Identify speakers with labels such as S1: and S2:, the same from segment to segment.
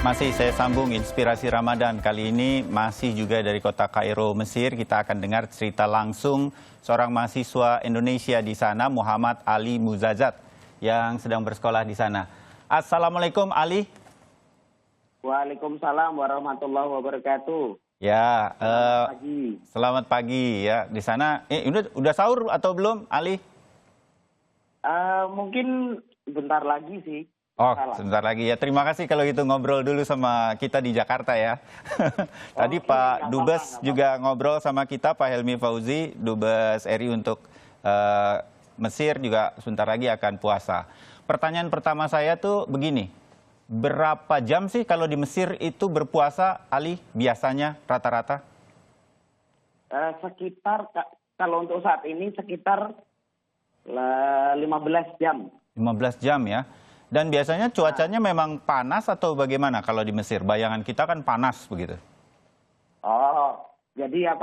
S1: Masih saya sambung Inspirasi Ramadan. Kali ini masih juga dari kota Kairo, Mesir. Kita akan dengar cerita langsung seorang mahasiswa Indonesia di sana, Muhammad Ali Muzazat, yang sedang bersekolah di sana. Assalamualaikum Ali.
S2: Waalaikumsalam warahmatullahi wabarakatuh.
S1: Ya,
S2: Selamat pagi.
S1: selamat pagi ya di sana. Udah sahur atau belum, Ali?
S2: Mungkin bentar lagi sih.
S1: Oh,
S2: Salah.
S1: sebentar lagi ya. Terima kasih kalau gitu ngobrol dulu sama kita di Jakarta ya. Tadi
S2: Oke,
S1: Pak
S2: nggak
S1: Dubes
S2: apa-apa.
S1: juga ngobrol sama kita, Pak Helmi Fauzi, Dubes RI untuk Mesir juga sebentar lagi akan puasa. Pertanyaan pertama saya tuh begini, berapa jam sih kalau di Mesir itu berpuasa, Ali, biasanya rata-rata?
S2: Kalau untuk saat ini sekitar 15 jam.
S1: 15 jam ya. Dan biasanya cuacanya memang panas atau bagaimana kalau di Mesir? Bayangan kita kan panas begitu.
S2: Oh, jadi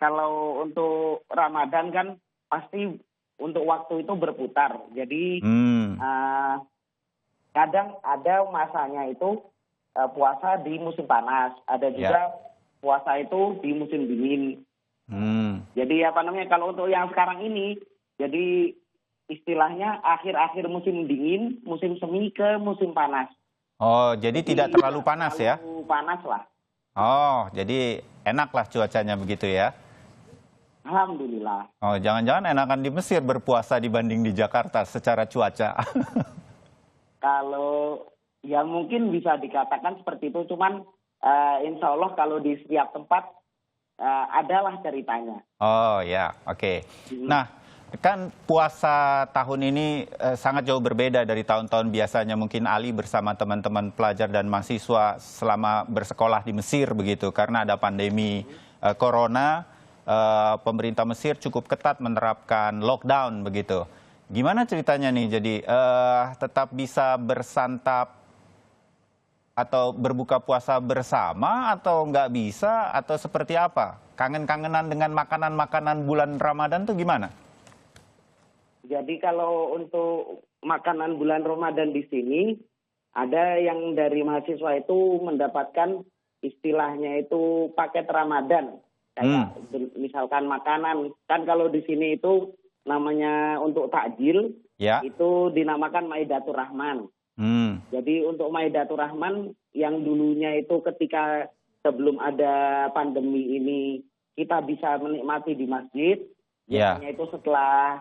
S2: kalau untuk Ramadan kan pasti untuk waktu itu berputar. Jadi kadang ada masanya itu puasa di musim panas, ada juga puasa itu di musim dingin. Jadi kalau untuk yang sekarang ini, jadi istilahnya akhir-akhir musim dingin, musim semi ke musim panas.
S1: Oh, jadi tidak terlalu panas ya?
S2: Terlalu panas lah.
S1: Oh, jadi enak lah cuacanya begitu ya?
S2: Alhamdulillah.
S1: Oh, jangan-jangan enakan di Mesir berpuasa dibanding di Jakarta secara cuaca.
S2: Kalau ya mungkin bisa dikatakan seperti itu, cuman insya Allah kalau di setiap tempat adalah ceritanya.
S1: Oh ya, oke. Nah, kan puasa tahun ini sangat jauh berbeda dari tahun-tahun biasanya. Mungkin Ali bersama teman-teman pelajar dan mahasiswa selama bersekolah di Mesir begitu. Karena ada pandemi corona, pemerintah Mesir cukup ketat menerapkan lockdown begitu. Gimana ceritanya nih? Jadi tetap bisa bersantap atau berbuka puasa bersama atau nggak bisa atau seperti apa? Kangen-kangenan dengan makanan-makanan bulan Ramadan tuh gimana?
S2: Jadi kalau untuk makanan bulan Ramadan di sini, ada yang dari mahasiswa itu mendapatkan istilahnya itu paket Ramadan. Kayak misalkan makanan, kan kalau di sini itu namanya untuk takjil, itu dinamakan Maidatur Rahman. Jadi untuk Maidatur Rahman yang dulunya itu ketika sebelum ada pandemi ini, kita bisa menikmati di masjid, biasanya itu setelah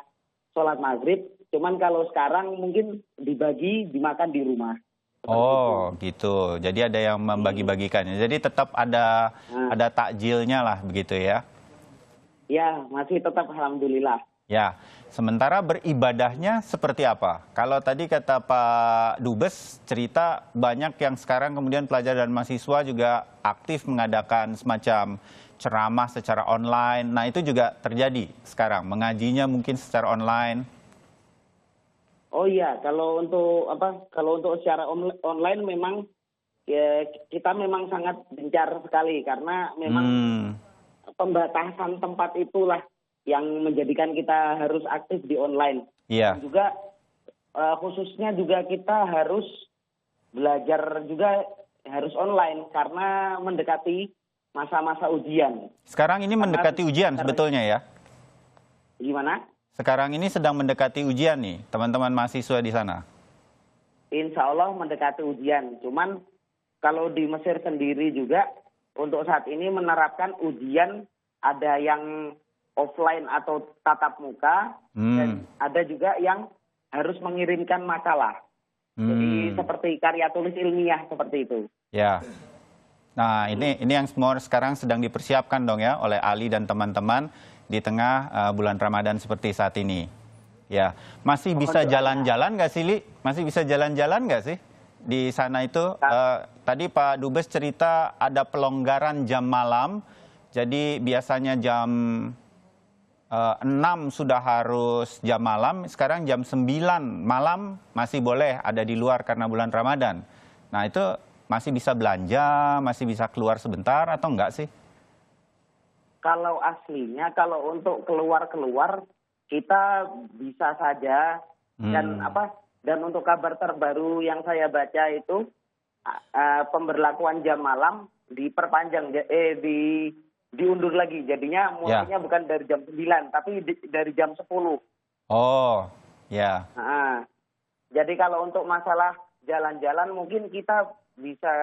S2: sholat maghrib, cuman kalau sekarang mungkin dimakan di rumah.
S1: Oh gitu, jadi ada yang membagi-bagikannya. Jadi tetap ada takjilnya lah begitu ya?
S2: Ya, masih tetap alhamdulillah.
S1: Ya, sementara beribadahnya seperti apa? Kalau tadi kata Pak Dubes cerita banyak yang sekarang kemudian pelajar dan mahasiswa juga aktif mengadakan semacam ceramah secara online. Nah, itu juga terjadi sekarang. Mengajinya mungkin secara online.
S2: Oh iya, kalau untuk secara online memang ya, kita memang sangat gencar sekali karena memang pembatasan tempat itulah yang menjadikan kita harus aktif di online.
S1: Iya.
S2: Dan juga khususnya juga kita harus belajar juga harus online karena mendekati masa-masa ujian.
S1: Sekarang ini mendekati ujian sebetulnya ya?
S2: Gimana?
S1: Sekarang ini sedang mendekati ujian nih, teman-teman mahasiswa di sana.
S2: Insya Allah mendekati ujian. Cuman kalau di Mesir sendiri juga untuk saat ini menerapkan ujian ada yang offline atau tatap muka dan ada juga yang harus mengirimkan makalah. Jadi seperti karya tulis ilmiah seperti itu.
S1: Ya. Nah, ini yang semua sekarang sedang dipersiapkan dong ya oleh Ali dan teman-teman di tengah bulan Ramadan seperti saat ini. Ya, masih bisa jalan-jalan nggak sih, Li? Masih bisa jalan-jalan nggak sih di sana itu? Tadi Pak Dubes cerita ada pelonggaran jam malam, jadi biasanya jam 6 sudah harus jam malam, sekarang jam 9 malam masih boleh ada di luar karena bulan Ramadan. Nah, itu masih bisa belanja, masih bisa keluar sebentar atau enggak sih?
S2: Kalau aslinya, kalau untuk keluar-keluar, kita bisa saja. Dan untuk kabar terbaru yang saya baca itu, pemberlakuan jam malam diperpanjang, diundur lagi. Jadinya mulainya bukan dari jam 9, tapi dari jam 10.
S1: Oh, ya.
S2: Jadi kalau untuk masalah jalan-jalan mungkin kita bisa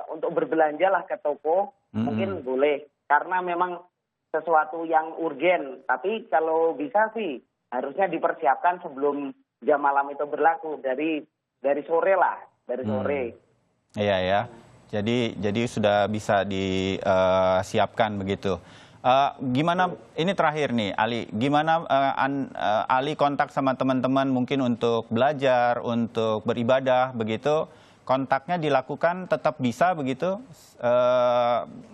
S2: untuk berbelanja lah ke toko, mungkin boleh. Karena memang sesuatu yang urgen. Tapi kalau bisa sih harusnya dipersiapkan sebelum jam malam itu berlaku, dari sore lah, dari sore.
S1: Iya ya. Jadi sudah bisa disiapkan begitu. Gimana ini terakhir nih, Ali? Gimana Ali kontak sama teman-teman mungkin untuk belajar, untuk beribadah begitu? Kontaknya dilakukan tetap bisa begitu?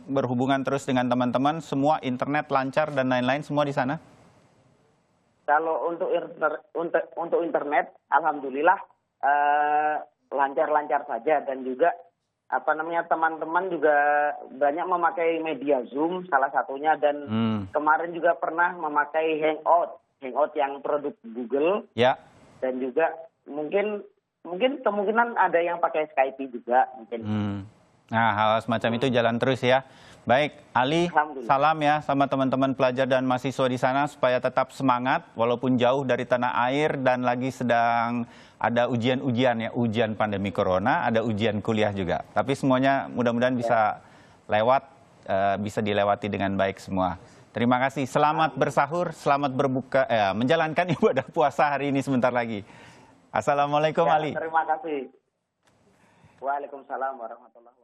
S1: Berhubungan terus dengan teman-teman, semua internet lancar dan lain-lain semua di sana?
S2: Kalau untuk internet, alhamdulillah lancar-lancar saja, dan juga teman-teman juga banyak memakai media Zoom salah satunya, dan kemarin juga pernah memakai Hangout yang produk Google. Ya. Dan juga mungkin kemungkinan ada yang pakai Skype juga mungkin.
S1: Nah, hal semacam itu jalan terus ya. Baik, Ali, salam ya sama teman-teman pelajar dan mahasiswa di sana supaya tetap semangat walaupun jauh dari tanah air dan lagi sedang ada ujian-ujian ya, ujian pandemi corona, ada ujian kuliah juga. Tapi semuanya mudah-mudahan bisa bisa dilewati dengan baik semua. Terima kasih, selamat bersahur, selamat berbuka, menjalankan ibadah puasa hari ini sebentar lagi. Assalamualaikum Ali.
S2: Terima kasih. Waalaikumsalam warahmatullahi wabarakatuh.